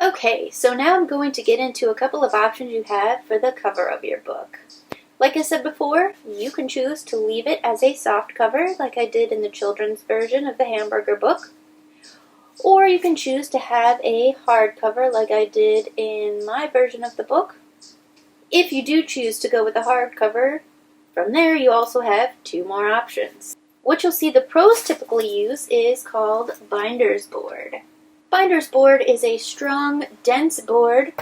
Okay, so now I'm going to get into a couple of options you have for the cover of your book. Like I said before, you can choose to leave it as a soft cover like I did in the children's version of the hamburger book. Or you can choose to have a hard cover like I did in my version of the book. If you do choose to go with a hardcover, from there you also have two more options. What you'll see the pros typically use is called binder's board. Binder's board is a strong, dense board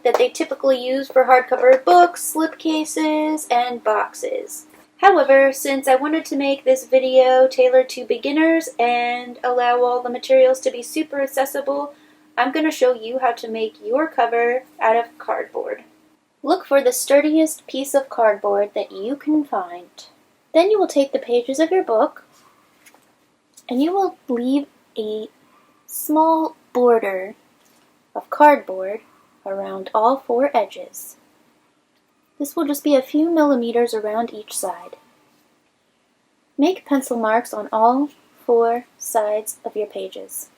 that they typically use for hardcover books, slipcases, and boxes. However, since I wanted to make this video tailored to beginners and allow all the materials to be super accessible, I'm going to show you how to make your cover out of cardboard. Look for the sturdiest piece of cardboard that you can find. Then you will take the pages of your book and you will leave a small border of cardboard around all four edges. This will just be a few millimeters around each side. Make pencil marks on all four sides of your pages.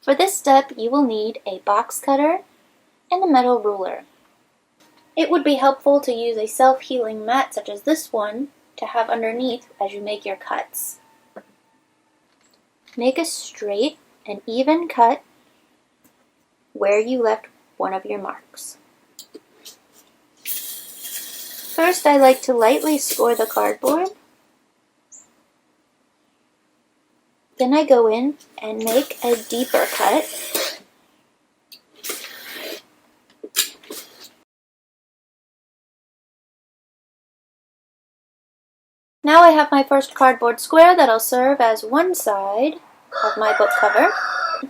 For this step, you will need a box cutter and a metal ruler. It would be helpful to use a self-healing mat such as this one to have underneath as you make your cuts. Make a straight and even cut where you left one of your marks. First, I like to lightly score the cardboard. Then I go in and make a deeper cut. Now I have my first cardboard square that'll serve as one side of my book cover.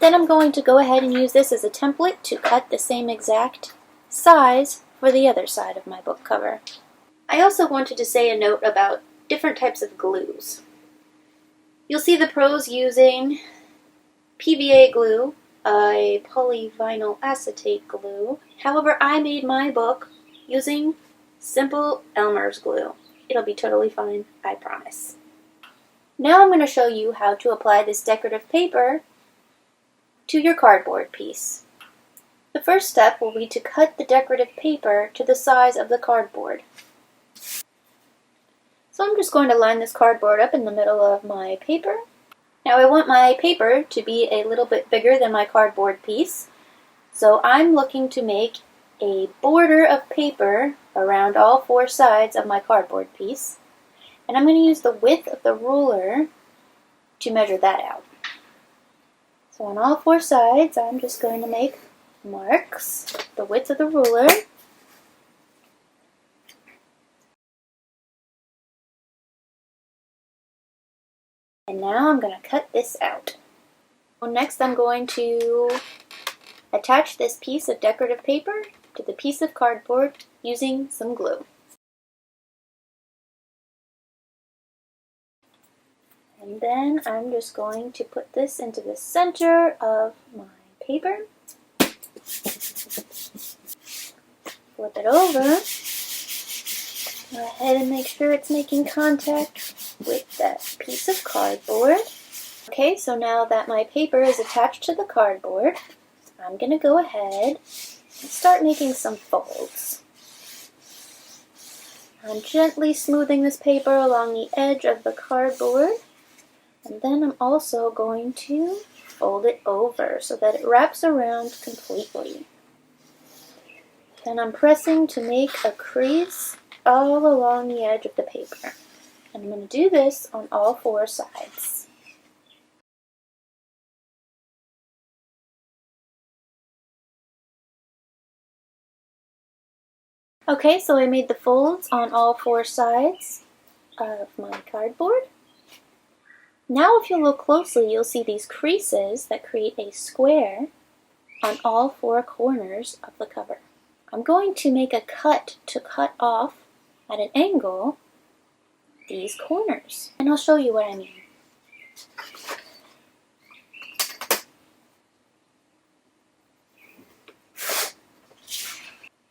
Then I'm going to go ahead and use this as a template to cut the same exact size for the other side of my book cover. I also wanted to say a note about different types of glues. You'll see the pros using PVA glue, a polyvinyl acetate glue. However, I made my book using simple Elmer's glue. It'll be totally fine, I promise. Now I'm going to show you how to apply this decorative paper to your cardboard piece. The first step will be to cut the decorative paper to the size of the cardboard. So I'm just going to line this cardboard up in the middle of my paper. Now I want my paper to be a little bit bigger than my cardboard piece, so I'm looking to make a border of paper around all four sides of my cardboard piece, and I'm going to use the width of the ruler to measure that out. So on all four sides, I'm just going to make marks, the width of the ruler. And now I'm going to cut this out. Next I'm going to attach this piece of decorative paper to the piece of cardboard using some glue. And then I'm just going to put this into the center of my paper. Flip it over. Go ahead and make sure it's making contact with that piece of cardboard. Okay, so now that my paper is attached to the cardboard, I'm going to go ahead and start making some folds. I'm gently smoothing this paper along the edge of the cardboard, and then I'm also going to fold it over so that it wraps around completely. Then I'm pressing to make a crease all along the edge of the paper. And I'm going to do this on all four sides. Okay, so I made the folds on all four sides of my cardboard. Now if you look closely, you'll see these creases that create a square on all four corners of the cover. I'm going to make a cut to cut off at an angle these corners, and I'll show you what I mean.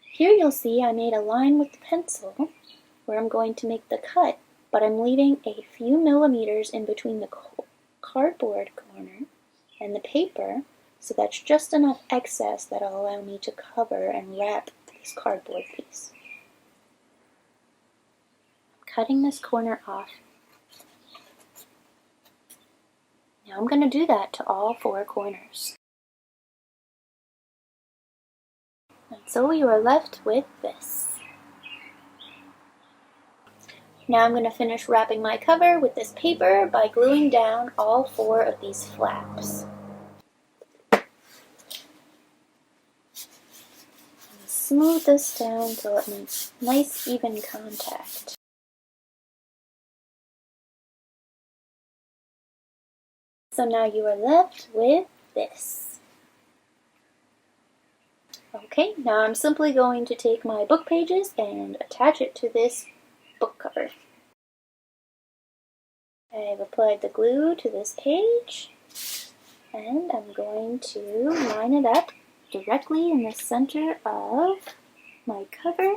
Here you'll see I made a line with the pencil where I'm going to make the cut, but I'm leaving a few millimeters in between the cardboard corner and the paper So that's just enough excess that'll allow me to cover and wrap this cardboard piece. I'm cutting this corner off. Now I'm going to do that to all 4 corners. And so you are left with this. Now I'm going to finish wrapping my cover with this paper by gluing down all 4 of these flaps. Smooth this down so it makes nice even contact. So now you are left with this. Okay, now I'm simply going to take my book pages and attach it to this book cover. I've applied the glue to this page, and I'm going to line it up directly in the center of my cover.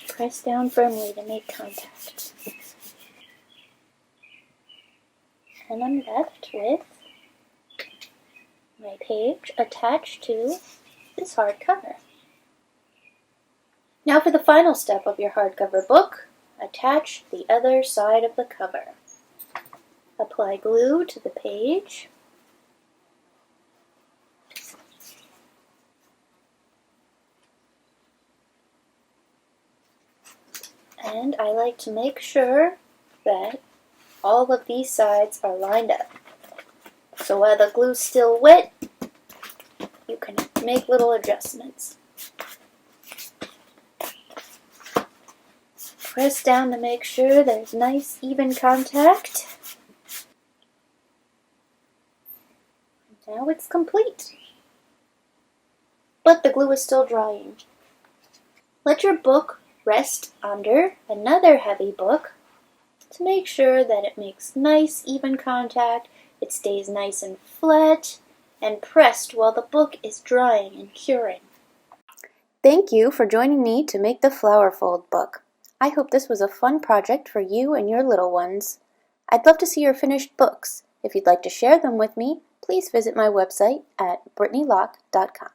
Press down firmly to make contact. And I'm left with my page attached to this hardcover. Now for the final step of your hardcover book, attach the other side of the cover. Apply glue to the page. And I like to make sure that all of these sides are lined up. So while the glue's still wet, you can make little adjustments. Press down to make sure there's nice even contact. Now it's complete. But the glue is still drying. Let your book rest under another heavy book to make sure that it makes nice even contact, it stays nice and flat, and pressed while the book is drying and curing. Thank you for joining me to make the Flower Fold book. I hope this was a fun project for you and your little ones. I'd love to see your finished books. If you'd like to share them with me, please visit my website at BrittaniLocke.com.